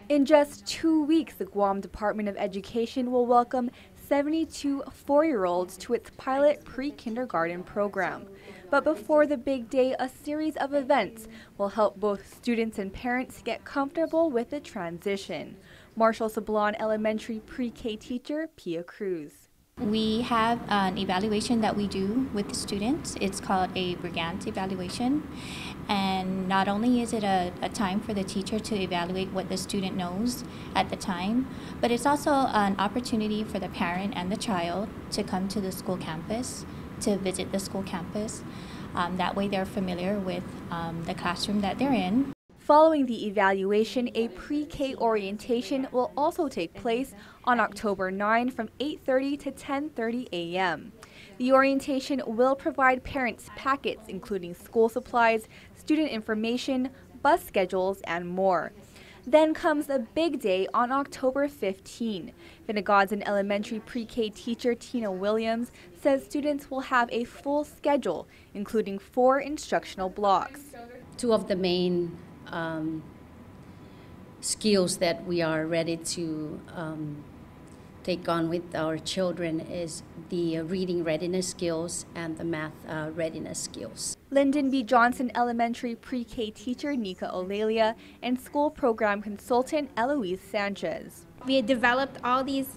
In just 2 weeks, the Guam Department of Education will welcome 72 4-year-olds to its pilot pre-kindergarten program. But before the big day, a series of events will help both students and parents get comfortable with the transition. Marshall Sablon Elementary pre-K teacher Pia Cruz. We have an evaluation that we do with the students. It's called a Brigance evaluation. And not only is it a time for the teacher to evaluate what the student knows at the time, but it's also an opportunity for the parent and the child to come to the school campus, to visit the school campus. That way they're familiar with the classroom that they're in. Following the evaluation, a pre-K orientation will also take place on October 9 from 8:30 to 10:30 a.m. The orientation will provide parents packets including school supplies, student information, bus schedules, and more. Then comes the big day on October 15. Finnegodson Elementary pre-K teacher Tina Williams says students will have a full schedule, including 4 instructional blocks. Two of the main skills that we are ready to take on with our children is the reading readiness skills and the math readiness skills. Lyndon B. Johnson Elementary pre-K teacher Nika Olalia and school program consultant Eloise Sanchez. We had developed all these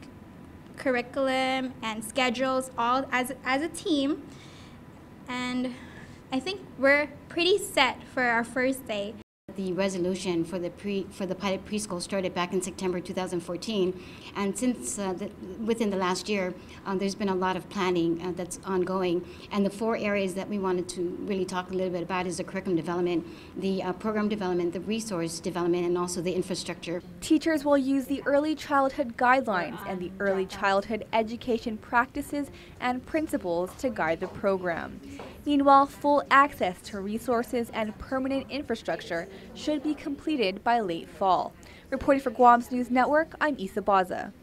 curriculum and schedules all as a team, and I think we're pretty set for our first day. The resolution for the pilot preschool started back in September 2014, and since within the last year, there's been a lot of planning that's ongoing. And the 4 areas that we wanted to really talk a little bit about is the curriculum development, the program development, the resource development, and also the infrastructure. Teachers will use the early childhood guidelines and the early childhood education practices and principles to guide the program. Meanwhile, full access to resources and permanent infrastructure should be completed by late fall. Reporting for Guam's News Network, I'm Isa Baza.